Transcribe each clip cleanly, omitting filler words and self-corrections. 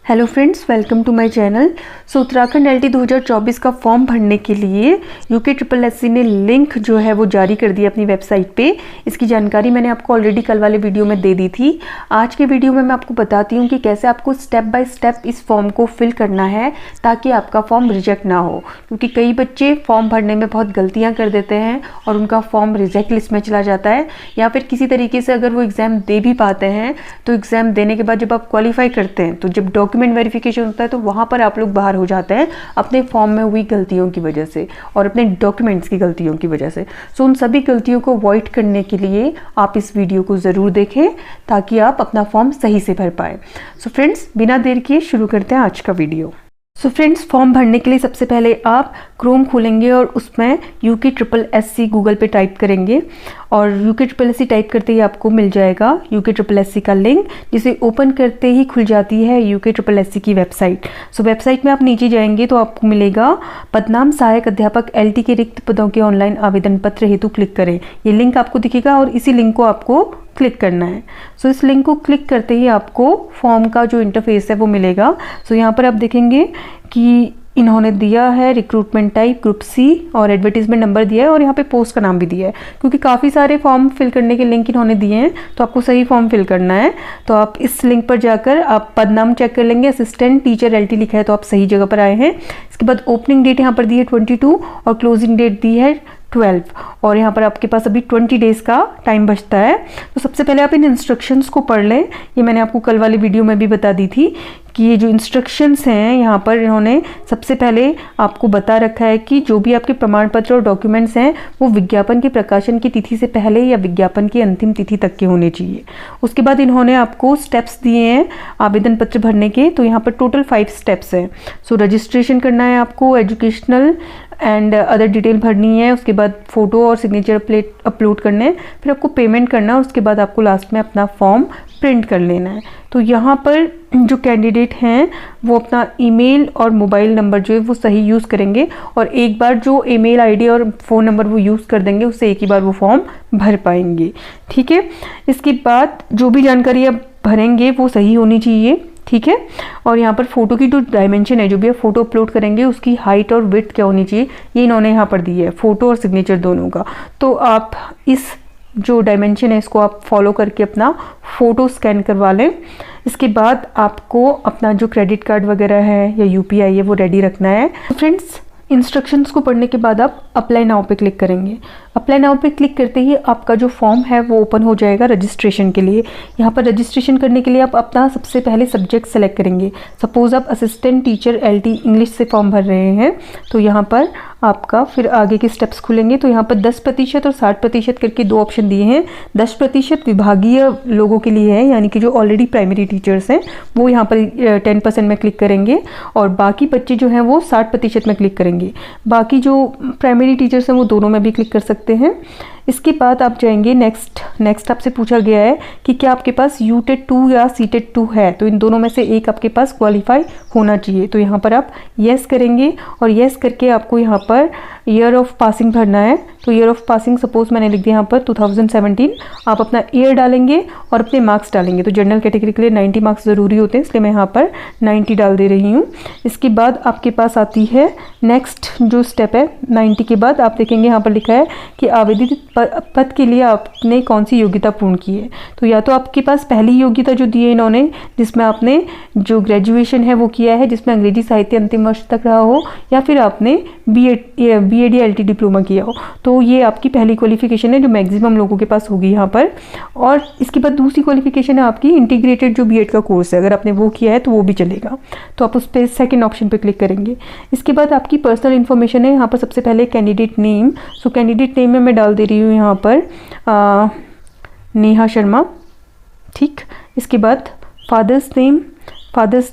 Hello friends, welcome to my channel. So Uttarakhand LT 2024 का form भरने के लिए UKSSC ने लिंक जो है वो जारी कर दिया अपनी वेबसाइट पे। इसकी जानकारी मैंने आपको ऑलरेडी कल वाले वीडियो में दे दी थी। आज के वीडियो में मैं आपको बताती हूँ कि कैसे आपको स्टेप बाय स्टेप इस फॉर्म को फिल करना है ताकि आपका फॉर्म रिजेक्ट ना हो, क्योंकि कई बच्चे फॉर्म भरने में बहुत गलतियाँ कर देते हैं और उनका फॉर्म रिजेक्ट लिस्ट में चला जाता है, या फिर किसी तरीके से अगर वो एग्ज़ाम दे भी पाते हैं तो एग्ज़ाम देने के बाद जब आप क्वालिफाई करते हैं तो जब डॉक्यूमेंट वेरिफिकेशन होता है तो वहाँ पर आप लोग बाहर हो जाते हैं अपने फॉर्म में हुई गलतियों की वजह से और अपने डॉक्यूमेंट्स की गलतियों की वजह से। सो उन सभी गलतियों को अवॉइड करने के लिए आप इस वीडियो को ज़रूर देखें ताकि आप अपना फॉर्म सही से भर पाएँ। सो फ्रेंड्स, बिना देर किए शुरू करते हैं आज का वीडियो। सो फ्रेंड्स, फॉर्म भरने के लिए सबसे पहले आप क्रोम खोलेंगे और उसमें UKSSC गूगल पे टाइप करेंगे और UKSSC टाइप करते ही आपको मिल जाएगा UKSSC का लिंक, जिसे ओपन करते ही खुल जाती है UKSSC की वेबसाइट। सो वेबसाइट में आप नीचे जाएंगे तो आपको मिलेगा पदनाम सहायक अध्यापक LT के रिक्त पदों के ऑनलाइन आवेदन पत्र हेतु क्लिक करें। ये लिंक आपको दिखेगा और इसी लिंक को आपको क्लिक करना है। सो इस लिंक को क्लिक करते ही आपको फॉर्म का जो इंटरफेस है वो मिलेगा। सो यहाँ पर आप देखेंगे कि इन्होंने दिया है रिक्रूटमेंट टाइप ग्रुप C और एडवर्टीजमेंट नंबर दिया है और यहाँ पे पोस्ट का नाम भी दिया है, क्योंकि काफ़ी सारे फॉर्म फिल करने के लिंक इन्होंने दिए हैं तो आपको सही फॉर्म फिल करना है। तो आप इस लिंक पर जाकर आप पद नाम चेक कर लेंगे, असिस्टेंट टीचर LT लिखा है तो आप सही जगह पर आए हैं। इसके बाद ओपनिंग डेट यहाँ पर दी है 22 और क्लोजिंग डेट दी है 12 और यहाँ पर आपके पास अभी 20 डेज़ का टाइम बचता है। तो सबसे पहले आप इन इंस्ट्रक्शंस को पढ़ लें। ये मैंने आपको कल वाली वीडियो में भी बता दी थी कि ये जो इंस्ट्रक्शंस हैं यहाँ पर इन्होंने सबसे पहले आपको बता रखा है कि जो भी आपके प्रमाण पत्र और डॉक्यूमेंट्स हैं वो विज्ञापन के प्रकाशन की तिथि से पहले या विज्ञापन की अंतिम तिथि तक के होने चाहिए। उसके बाद इन्होंने आपको स्टेप्स दिए हैं आवेदन पत्र भरने के, तो यहाँ पर टोटल 5 स्टेप्स हैं। सो रजिस्ट्रेशन करना है आपको, एजुकेशनल एंड अदर डिटेल भरनी है, उसके बाद फ़ोटो और सिग्नेचर अपलोड करने हैं, फिर आपको पेमेंट करना है, उसके बाद आपको लास्ट में अपना फॉर्म प्रिंट कर लेना है। तो यहाँ पर जो कैंडिडेट हैं वो अपना ईमेल और मोबाइल नंबर जो है वो सही यूज़ करेंगे और एक बार जो ईमेल आईडी और फ़ोन नंबर वो यूज़ कर देंगे उससे एक ही बार वो फॉर्म भर पाएंगे। ठीक है, इसके बाद जो भी जानकारी आप भरेंगे वो सही होनी चाहिए। ठीक है, और यहाँ पर फ़ोटो की जो डायमेंशन है, जो भी आप फ़ोटो अपलोड करेंगे उसकी हाइट और विड्थ क्या होनी चाहिए ये इन्होंने यहाँ पर दी है, फ़ोटो और सिग्नेचर दोनों का। तो आप इस जो डायमेंशन है इसको आप फॉलो करके अपना फ़ोटो स्कैन करवा लें। इसके बाद आपको अपना जो क्रेडिट कार्ड वगैरह है या UPI है वो रेडी रखना है। तो फ्रेंड्स, इंस्ट्रक्शंस को पढ़ने के बाद आप अप्लाई नाउ पे क्लिक करेंगे। अप्लाई नाउ पे क्लिक करते ही आपका जो फॉर्म है वो ओपन हो जाएगा रजिस्ट्रेशन के लिए। यहाँ पर रजिस्ट्रेशन करने के लिए आप अपना सबसे पहले सब्जेक्ट सेलेक्ट करेंगे। सपोज़ आप असिस्टेंट टीचर LT इंग्लिश से फॉर्म भर रहे हैं तो यहाँ पर आपका फिर आगे के स्टेप्स खुलेंगे। तो यहाँ पर 10% और 60% करके 2 ऑप्शन दिए हैं। 10% विभागीय लोगों के लिए है, यानी कि जो ऑलरेडी प्राइमरी टीचर्स हैं वो यहाँ पर 10% में क्लिक करेंगे और बाकी बच्चे जो हैं वो 60% में क्लिक करेंगे। बाकी जो प्राइमरी टीचर्स हैं वो दोनों में भी क्लिक कर सकते हैं। इसके बाद आप जाएंगे नेक्स्ट आपसे पूछा गया है कि क्या आपके पास UTET 2 या CTET 2 है, तो इन दोनों में से एक आपके पास क्वालिफाई होना चाहिए। तो यहाँ पर आप येस करेंगे और येस करके आपको यहाँ पर ईयर ऑफ पासिंग भरना है। तो ईयर ऑफ पासिंग सपोज मैंने लिख दिया यहाँ पर 2017। आप अपना ईयर डालेंगे और अपने मार्क्स डालेंगे। तो जनरल कैटेगरी के लिए 90 मार्क्स ज़रूरी होते हैं, इसलिए मैं यहाँ पर 90 डाल दे रही हूँ। इसके बाद आपके पास आती है नेक्स्ट जो स्टेप है। 90 के बाद आप देखेंगे यहाँ पर लिखा है कि आवेदित पद के लिए आपने कौन सी योग्यता पूर्ण की है। तो या तो आपके पास पहली योग्यता जो दी है इन्होंने, जिसमें आपने जो ग्रेजुएशन है वो किया है, जिसमें अंग्रेजी साहित्य अंतिम वर्ष तक रहा हो, या फिर आपने BEd या LT डिप्लोमा किया हो। तो ये आपकी पहली क्वालिफिकेशन है जो मैक्सिमम लोगों के पास होगी यहाँ पर। और इसके बाद दूसरी क्वालिफिकेशन है आपकी इंटीग्रेटेड जो BEd का कोर्स है, अगर आपने वो किया है तो वो भी चलेगा। तो आप उस पर सेकेंड ऑप्शन पर क्लिक करेंगे। इसके बाद आपकी पर्सनल इन्फॉर्मेशन है। यहाँ पर सबसे पहले candidate name. So candidate name में मैं डाल दे रही हूँ यहाँ पर नेहा शर्मा। ठीक, इसके बाद फादर्स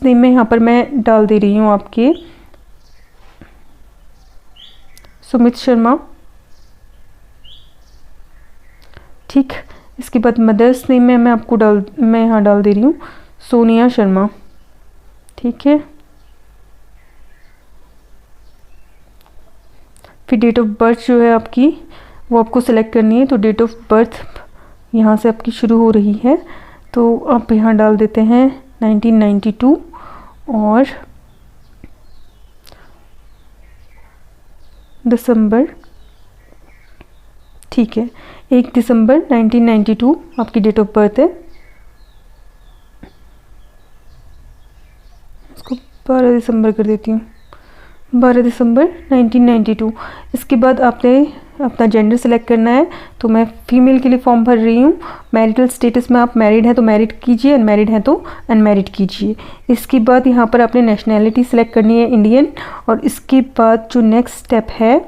नेम में यहाँ पर मैं डाल दे रही हूँ आपके सुमित शर्मा। ठीक, इसके बाद मदर्स नेम में मैं यहाँ डाल दे रही हूँ सोनिया शर्मा। ठीक है, फिर डेट ऑफ बर्थ जो है आपकी वो आपको सेलेक्ट करनी है। तो डेट ऑफ बर्थ यहाँ से आपकी शुरू हो रही है तो आप यहाँ डाल देते हैं 1992 और दिसंबर, ठीक है, 1 दिसंबर 1992 आपकी डेट ऑफ बर्थ है। इसको 12 दिसंबर कर देती हूँ, 12 दिसंबर 1992। इसके बाद आपने अपना जेंडर सेलेक्ट करना है। तो मैं फीमेल के लिए फॉर्म भर रही हूँ। मैरिटल स्टेटस में आप मैरिड हैं तो मैरिड कीजिए, अनमैरिड हैं तो अनमैरिड कीजिए। इसके बाद यहाँ पर आपने नेशनैलिटी सेलेक्ट करनी है, इंडियन। और इसके बाद जो नेक्स्ट स्टेप है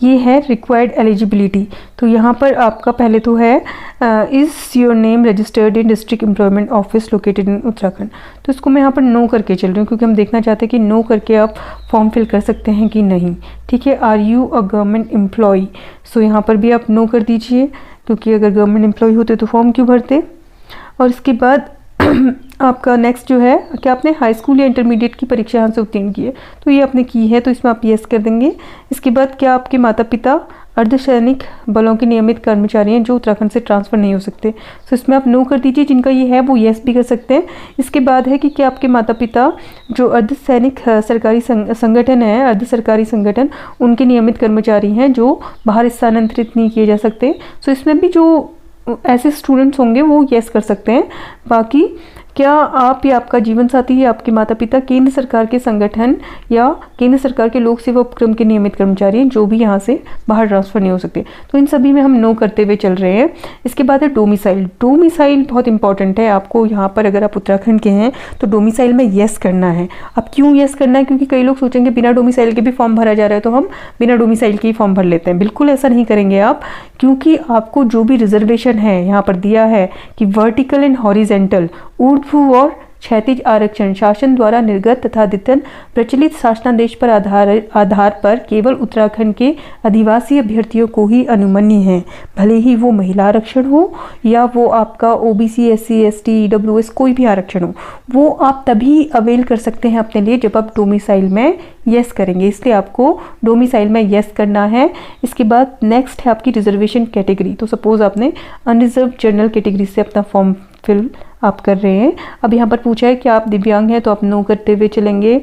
ये है रिक्वायर्ड एलिजिबिलिटी। तो यहाँ पर आपका पहले तो है is your name registered in district employment office located in Uttarakhand. तो इसको मैं यहाँ पर नो करके चल रही हूँ क्योंकि हम देखना चाहते हैं कि नो करके आप फॉर्म फिल कर सकते हैं कि नहीं। ठीक है, are you a government employ, so यहाँ पर भी आप नो कर दीजिए क्योंकि अगर गवर्नमेंट एम्प्लॉय होते तो फॉर्म क्यों भरते। और इसके बाद आपका नेक्स्ट जो है कि आपने हाई स्कूल या इंटरमीडिएट की परीक्षा यहाँ से उत्तीर्ण की है, तो ये आपने की है तो इसमें आप यस कर देंगे। इसके बाद क्या आपके माता पिता अर्धसैनिक बलों के नियमित कर्मचारी हैं जो उत्तराखंड से ट्रांसफ़र नहीं हो सकते, तो इसमें आप नो कर दीजिए। जिनका ये है वो यस भी कर सकते हैं। इसके बाद है कि क्या आपके माता पिता जो अर्धसैनिक सरकारी संगठन है, अर्ध सरकारी संगठन, उनके नियमित कर्मचारी हैं जो बाहर स्थानांतरित नहीं किए जा सकते, तो इसमें भी जो ऐसे स्टूडेंट्स होंगे वो यस कर सकते हैं। बाकी क्या आप या आपका जीवन साथी या आपके माता पिता केंद्र सरकार के संगठन या केंद्र सरकार के लोक सेवा उपक्रम के नियमित कर्मचारी हैं जो भी यहाँ से बाहर ट्रांसफ़र नहीं हो सकते, तो इन सभी में हम नो करते हुए चल रहे हैं। इसके बाद है डोमिसाइल। डोमिसाइल बहुत इंपॉर्टेंट है आपको यहाँ पर, अगर आप उत्तराखंड के हैं तो डोमिसाइल में येस करना है। अब क्यों येस करना है, क्योंकि कई लोग सोचेंगे बिना डोमिसाइल के भी फॉर्म भरा जा रहा है तो हम बिना डोमिसाइल के ही फॉर्म भर लेते हैं। बिल्कुल ऐसा नहीं करेंगे आप, क्योंकि आपको जो भी रिजर्वेशन है यहाँ पर दिया है कि वर्टिकल एंड हॉरिजेंटल, ऊर्ध्व और क्षैतिज आरक्षण शासन द्वारा निर्गत तथा अद्यतन प्रचलित शासनादेश पर आधार पर केवल उत्तराखंड के आदिवासी अभ्यर्थियों को ही अनुमन्य है, भले ही वो महिला आरक्षण हो या वो आपका ओबीसी, एससी, एसटी, ईडब्ल्यूएस कोई भी आरक्षण हो, वो आप तभी अवेल कर सकते हैं अपने लिए जब आप डोमिसाइल में यस करेंगे। इसलिए आपको डोमिसाइल में यस करना है। इसके बाद नेक्स्ट है आपकी रिजर्वेशन कैटेगरी। तो सपोज आपने अनरिजर्व जनरल कैटेगरी से अपना फॉर्म फिल आप कर रहे हैं। अब यहाँ पर पूछा है कि आप दिव्यांग हैं तो आप नो करते हुए चलेंगे,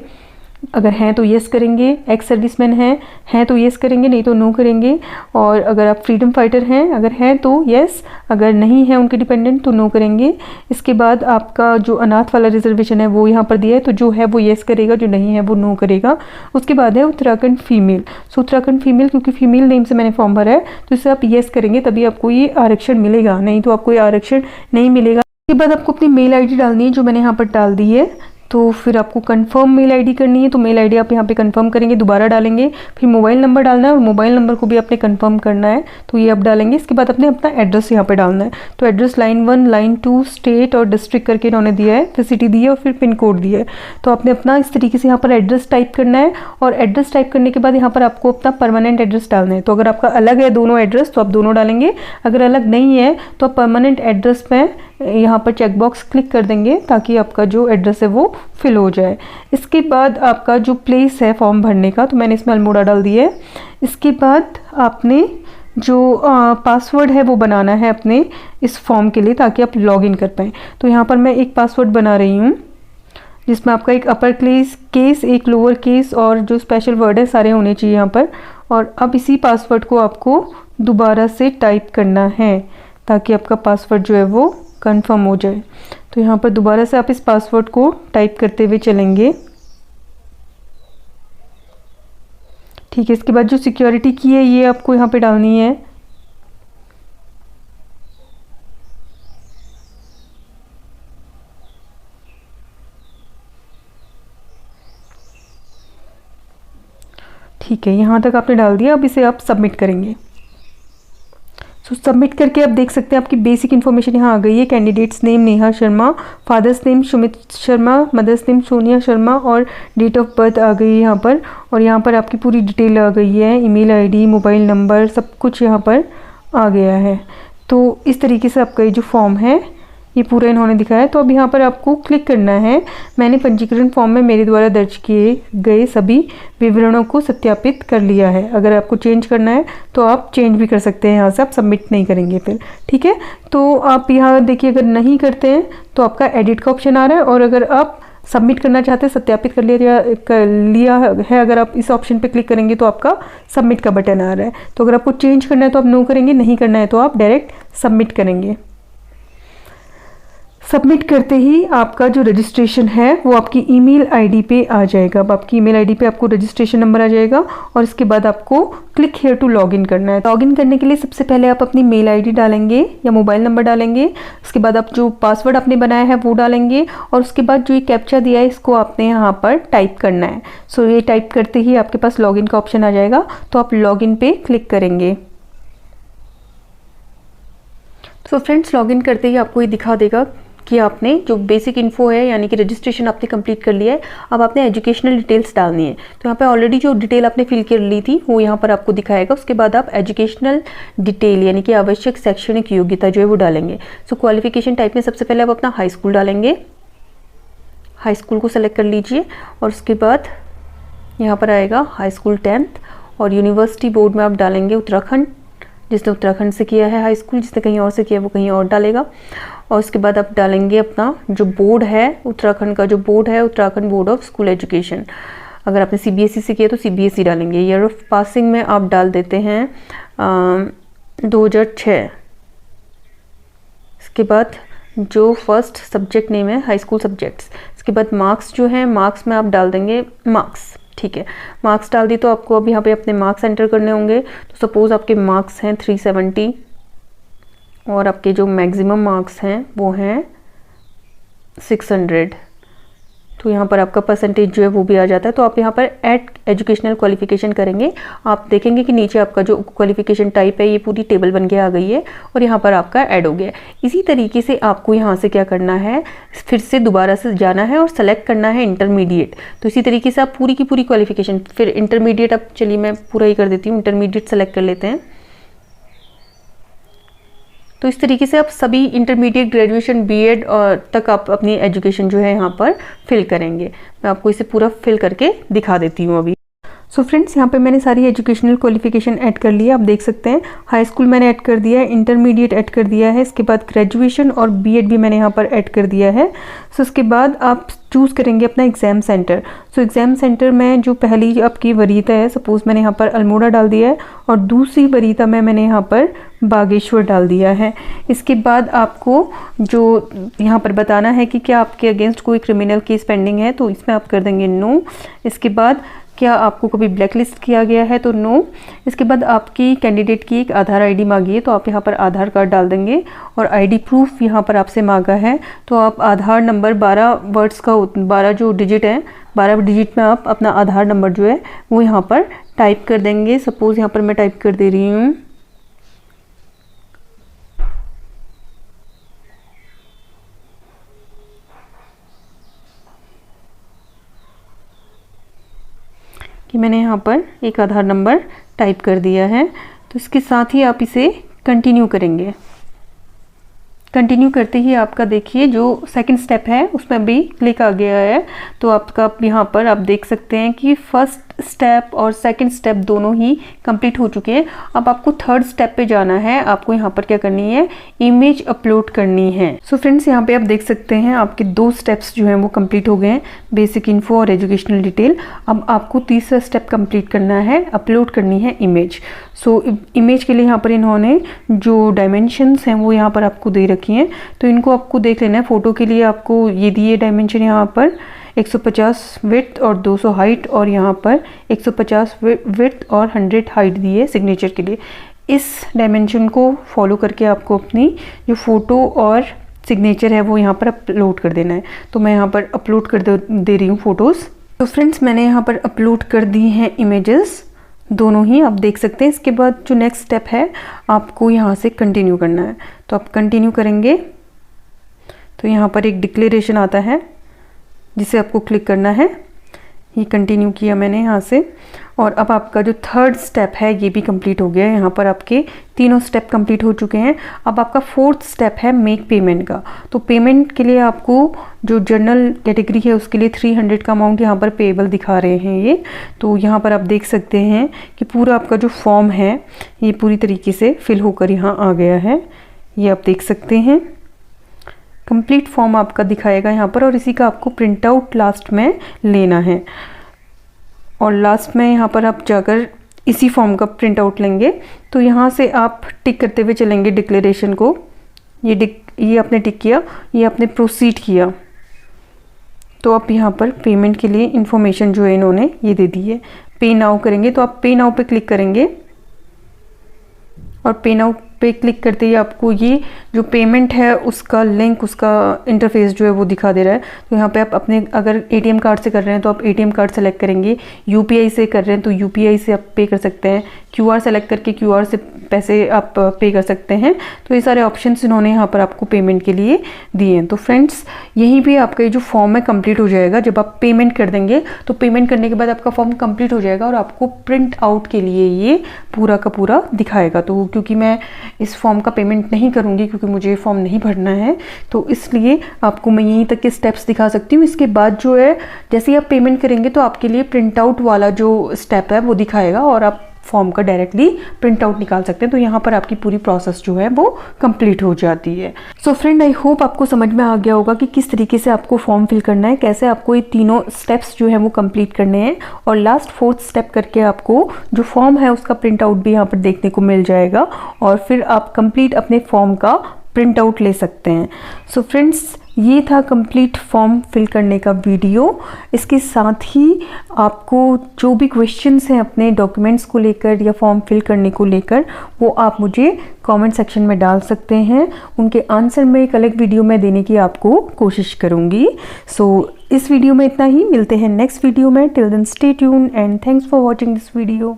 अगर हैं तो येस करेंगे। एक्स सर्विसमैन हैं तो येस करेंगे, नहीं तो नो करेंगे। और अगर आप फ्रीडम फाइटर हैं, अगर हैं तो येस, अगर नहीं है उनके डिपेंडेंट तो नो करेंगे। इसके बाद आपका जो अनाथ वाला रिजर्वेशन है वो यहाँ पर दिया है, तो जो है वो येस करेगा, जो नहीं है वो नो करेगा। उसके बाद है उत्तराखंड फीमेल। सो उत्तराखंड फीमेल, क्योंकि फीमेल नेम से मैंने फॉर्म भरा है तो इससे आप येस करेंगे तभी आपको ये आरक्षण मिलेगा, नहीं तो आपको ये आरक्षण नहीं मिलेगा। इसके बाद आपको अपनी मेल आईडी डालनी है जो मैंने यहाँ पर डाल दी है। तो फिर आपको कंफर्म मेल आईडी करनी है, तो मेल आईडी आप यहाँ पे कंफर्म करेंगे, दोबारा डालेंगे। फिर मोबाइल नंबर डालना है और मोबाइल नंबर को भी आपने कंफर्म करना है, तो ये आप डालेंगे। इसके बाद अपने अपना एड्रेस यहाँ पे डालना है। तो एड्रेस लाइन 1, लाइन 2, स्टेट और डिस्ट्रिक्ट करके इन्होंने दिया है, फिर सिटी दी है और फिर पिन कोड दिया है। तो आपने अपना इस तरीके से यहाँ पर एड्रेस टाइप करना है। और एड्रेस टाइप करने के बाद यहाँ पर आपको अपना परमानेंट एड्रेस डालना है। तो अगर आपका अलग है दोनों एड्रेस तो आप दोनों डालेंगे, अगर अलग नहीं है तो आप परमानेंट एड्रेस में यहाँ पर चेकबॉक्स क्लिक कर देंगे ताकि आपका जो एड्रेस है वो फिल हो जाए। इसके बाद आपका जो प्लेस है फॉर्म भरने का, तो मैंने इसमें अल्मोड़ा डाल दिया है। इसके बाद आपने जो पासवर्ड है वो बनाना है अपने इस फॉर्म के लिए ताकि आप लॉगिन कर पाएँ। तो यहाँ पर मैं एक पासवर्ड बना रही हूँ जिसमें आपका एक अपर केस, एक लोअर केस और जो स्पेशल वर्ड है सारे होने चाहिए यहाँ पर। और अब इसी पासवर्ड को आपको दोबारा से टाइप करना है ताकि आपका पासवर्ड जो है वो कंफर्म हो जाए। तो यहाँ पर दोबारा से आप इस पासवर्ड को टाइप करते हुए चलेंगे। ठीक है, इसके बाद जो सिक्योरिटी की है ये आपको यहाँ पे डालनी है। ठीक है, यहाँ तक आपने डाल दिया। अब इसे आप सबमिट करेंगे। सो सबमिट करके आप देख सकते हैं आपकी बेसिक इन्फॉर्मेशन यहाँ आ गई है। Candidate's name Neha Sharma, father's name Sumit Sharma, mother's name Sonia Sharma और डेट ऑफ बर्थ आ गई है यहाँ पर। और यहाँ पर आपकी पूरी डिटेल आ गई है, ईमेल आईडी, मोबाइल नंबर, सब कुछ यहाँ पर आ गया है। तो इस तरीके से आपका ये जो फॉर्म है ये पूरा इन्होंने दिखाया। तो अब यहाँ पर आपको क्लिक करना है मैंने पंजीकरण फॉर्म में मेरे द्वारा दर्ज किए गए सभी विवरणों को सत्यापित कर लिया है। अगर आपको चेंज करना है तो आप चेंज भी कर सकते हैं, यहाँ से आप सबमिट नहीं करेंगे फिर। ठीक है, तो आप यहाँ देखिए अगर नहीं करते हैं तो आपका एडिट का ऑप्शन आ रहा है, और अगर आप सबमिट करना चाहते हैं, सत्यापित कर लिया है, अगर आप इस ऑप्शन पे क्लिक करेंगे तो आपका सबमिट का बटन आ रहा है। तो अगर आपको चेंज करना है तो आप नो करेंगे, नहीं करना है तो आप डायरेक्ट सबमिट करेंगे। सबमिट करते ही आपका जो रजिस्ट्रेशन है वो आपकी ईमेल आईडी पे आ जाएगा। अब आपकी ईमेल आईडी पे आपको रजिस्ट्रेशन नंबर आ जाएगा और इसके बाद आपको क्लिक हियर टू लॉगिन करना है। लॉगिन करने के लिए सबसे पहले आप अपनी मेल आईडी डालेंगे या मोबाइल नंबर डालेंगे। उसके बाद आप जो पासवर्ड आपने बनाया है वो डालेंगे और उसके बाद जो ये कैप्चा दिया है इसको आपने यहाँ पर टाइप करना है। सो ये टाइप करते ही आपके पास लॉगिन का ऑप्शन आ जाएगा, तो आप लॉगिन पे क्लिक करेंगे। तो फ्रेंड्स, लॉगिन करते ही आपको ये दिखा देगा कि आपने जो बेसिक इन्फो है यानी कि रजिस्ट्रेशन आपने कंप्लीट कर लिया है। अब आपने एजुकेशनल डिटेल्स डालनी है। तो यहाँ पे ऑलरेडी जो डिटेल आपने फिल कर ली थी वो यहाँ पर आपको दिखाएगा। उसके बाद आप एजुकेशनल डिटेल यानी कि आवश्यक शैक्षणिक योग्यता जो है वो डालेंगे। सो क्वालिफिकेशन टाइप में सबसे पहले आप अपना हाई स्कूल डालेंगे। हाई स्कूल को सेलेक्ट कर लीजिए और उसके बाद यहाँ पर आएगा हाई स्कूल 10th और यूनिवर्सिटी बोर्ड में आप डालेंगे उत्तराखंड। जिसने उत्तराखंड से किया है हाई स्कूल, जिसने कहीं और से किया है वो कहीं और डालेगा। और उसके बाद आप डालेंगे अपना जो बोर्ड है, उत्तराखंड का जो बोर्ड है, Uttarakhand board of school education. अगर आपने सीबीएसई से किया तो सीबीएसई डालेंगे। ईयर ऑफ पासिंग में आप डाल देते हैं 2006। इसके बाद जो फर्स्ट सब्जेक्ट नेम है हाई स्कूल सब्जेक्ट्स। इसके बाद मार्क्स जो है, मार्क्स में आप डाल देंगे मार्क्स। ठीक है, मार्क्स डाल दी तो आपको अब यहाँ पे अपने मार्क्स एंटर करने होंगे। तो सपोज़ आपके मार्क्स हैं 370 और आपके जो मैक्सिमम मार्क्स हैं वो हैं 600। तो यहाँ पर आपका परसेंटेज जो है वो भी आ जाता है। तो आप यहाँ पर ऐड एजुकेशनल क्वालिफिकेशन करेंगे। आप देखेंगे कि नीचे आपका जो क्वालिफिकेशन टाइप है ये पूरी टेबल बन के आ गई है और यहाँ पर आपका ऐड हो गया। इसी तरीके से आपको यहाँ से क्या करना है, फिर से दोबारा से जाना है और सेलेक्ट करना है इंटरमीडिएट। तो इसी तरीके से आप पूरी की पूरी क्वालिफिकेशन, फिर इंटरमीडिएट, अब चलिए मैं पूरा ही कर देती हूँ, इंटरमीडिएट सेलेक्ट कर लेते हैं। तो इस तरीके से आप सभी इंटरमीडिएट, ग्रेजुएशन, बीएड और तक आप अपनी एजुकेशन जो है यहाँ पर फिल करेंगे। मैं आपको इसे पूरा फिल करके दिखा देती हूँ अभी। सो फ्रेंड्स, यहाँ पे मैंने सारी एजुकेशनल क्वालिफिकेशन ऐड कर लिया। आप देख सकते हैं हाई स्कूल मैंने ऐड कर दिया है, इंटरमीडिएट ऐड कर दिया है, इसके बाद ग्रेजुएशन और बीएड भी मैंने यहाँ पर ऐड कर दिया है। सो उसके बाद आप चूज़ करेंगे अपना एग्ज़ाम सेंटर। सो एग्ज़ाम सेंटर में जो पहली आपकी वरीयता है, सपोज़ मैंने यहाँ पर अल्मोड़ा डाल दिया है और दूसरी वरीयता में मैंने यहाँ पर बागेश्वर डाल दिया है। इसके बाद आपको जो यहाँ पर बताना है कि क्या आपके अगेंस्ट कोई क्रिमिनल केस पेंडिंग है, तो इसमें आप कर देंगे नो। इसके बाद क्या आपको कभी ब्लैक लिस्ट किया गया है, तो नो। इसके बाद आपकी कैंडिडेट की एक आधार आईडी मांगी है, तो आप यहाँ पर आधार कार्ड डाल देंगे और आईडी प्रूफ यहाँ पर आपसे मांगा है, तो आप आधार नंबर 12 वर्ड्स का 12 जो डिजिट है, 12 डिजिट में आप अपना आधार नंबर जो है वो यहाँ पर टाइप कर देंगे। सपोज़ यहाँ पर मैं टाइप कर दे रही हूँ कि मैंने यहाँ पर एक आधार नंबर टाइप कर दिया है। तो इसके साथ ही आप इसे कंटिन्यू करेंगे। कंटिन्यू करते ही आपका देखिए जो सेकंड स्टेप है उसमें भी क्लिक आ गया है। तो आपका यहाँ पर आप देख सकते हैं कि फर्स्ट स्टेप और सेकंड स्टेप दोनों ही कंप्लीट हो चुके हैं। अब आपको थर्ड स्टेप पे जाना है। आपको यहाँ पर क्या करनी है, इमेज अपलोड करनी है। सो फ्रेंड्स, यहाँ पे आप देख सकते हैं आपके 2 स्टेप्स जो हैं वो कंप्लीट हो गए हैं, बेसिक इन्फो और एजुकेशनल डिटेल। अब आपको तीसरा स्टेप कंप्लीट करना है, अपलोड करनी है इमेज। सो इमेज के लिए यहाँ पर इन्होंने जो डायमेंशंस हैं वो यहाँ पर आपको दे रखी हैं, तो इनको आपको देख लेना है। फ़ोटो के लिए आपको ये दिए डायमेंशन यहाँ पर 150 विड्थ और 200 हाइट, और यहाँ पर 150 विड्थ और 100 हाइट दी है सिग्नेचर के लिए। इस डायमेंशन को फॉलो करके आपको अपनी जो फ़ोटो और सिग्नेचर है वो यहाँ पर अपलोड कर देना है। तो मैं यहाँ पर अपलोड कर दे रही हूँ फ़ोटोज़। तो फ्रेंड्स, मैंने यहाँ पर अपलोड कर दी हैं इमेजेस दोनों ही, आप देख सकते हैं। इसके बाद जो नेक्स्ट स्टेप है आपको यहाँ से कंटिन्यू करना है, तो आप कंटिन्यू करेंगे। तो यहाँ पर एक डिक्लेरेशन आता है जिसे आपको क्लिक करना है। ये कंटिन्यू किया मैंने यहाँ से, और अब आपका जो थर्ड स्टेप है ये भी कंप्लीट हो गया है। यहाँ पर आपके तीनों स्टेप कंप्लीट हो चुके हैं। अब आपका फोर्थ स्टेप है मेक पेमेंट का। तो पेमेंट के लिए आपको जो जनरल कैटेगरी है उसके लिए 300 का अमाउंट यहाँ पर पेएबल दिखा रहे हैं ये। तो यहाँ पर आप देख सकते हैं कि पूरा आपका जो फॉर्म है ये पूरी तरीके से फिल होकर यहाँ आ गया है, ये आप देख सकते हैं। कंप्लीट फॉर्म आपका दिखाएगा यहाँ पर, और इसी का आपको प्रिंट आउट लास्ट में लेना है। और लास्ट में यहाँ पर आप जाकर इसी फॉर्म का प्रिंट आउट लेंगे। तो यहाँ से आप टिक करते हुए चलेंगे डिक्लेरेशन को। ये आपने टिक किया, ये आपने प्रोसीड किया, तो आप यहाँ पर पेमेंट के लिए इन्फॉर्मेशन जो है इन्होंने ये दे दी है। पे नाउ करेंगे तो आप पे नाउ पे क्लिक करेंगे, और पे नाउ पे क्लिक करते ही आपको ये जो पेमेंट है उसका लिंक, उसका इंटरफेस जो है वो दिखा दे रहा है। तो यहाँ पे आप अपने अगर एटीएम कार्ड से कर रहे हैं तो आप एटीएम कार्ड सेलेक्ट करेंगे, यूपीआई से कर रहे हैं तो यूपीआई से आप पे कर सकते हैं, क्यूआर सेलेक्ट करके क्यूआर से पैसे आप पे कर सकते हैं। तो ये सारे ऑप्शंस इन्होंने यहाँ पर आपको पेमेंट के लिए दिए हैं। तो फ्रेंड्स यहीं पे आपका ये जो फॉर्म है कंप्लीट हो जाएगा। जब आप पेमेंट कर देंगे तो पेमेंट करने के बाद आपका फॉर्म कंप्लीट हो जाएगा और आपको प्रिंट आउट के लिए ये पूरा का पूरा दिखाएगा। तो क्योंकि मैं इस फॉर्म का पेमेंट नहीं करूँगी क्योंकि मुझे फॉर्म नहीं भरना है, तो इसलिए आपको मैं यहीं तक के स्टेप्स दिखा सकती हूँ। इसके बाद जो है जैसे ही आप पेमेंट करेंगे तो आपके लिए प्रिंट आउट वाला जो स्टेप है वो दिखाएगा और आप फॉर्म का डायरेक्टली प्रिंट आउट निकाल सकते हैं। तो यहाँ पर आपकी पूरी प्रोसेस जो है वो कंप्लीट हो जाती है। सो फ्रेंड, आई होप आपको समझ में आ गया होगा कि किस तरीके से आपको फॉर्म फिल करना है, कैसे आपको ये तीनों स्टेप्स जो है वो कंप्लीट करने हैं, और लास्ट 4th स्टेप करके आपको जो फॉर्म है उसका प्रिंट आउट भी यहाँ पर देखने को मिल जाएगा, और फिर आप कंप्लीट अपने फॉर्म का प्रिंट आउट ले सकते हैं। सो फ्रेंड्स, ये था कंप्लीट फॉर्म फिल करने का वीडियो। इसके साथ ही आपको जो भी क्वेश्चंस हैं अपने डॉक्यूमेंट्स को लेकर या फॉर्म फिल करने को लेकर, वो आप मुझे कमेंट सेक्शन में डाल सकते हैं। उनके आंसर मैं एक अलग वीडियो में देने की आपको कोशिश करूँगी। सो इस वीडियो में इतना ही, मिलते हैं नेक्स्ट वीडियो में। Till then stay tune and thanks for watching this video.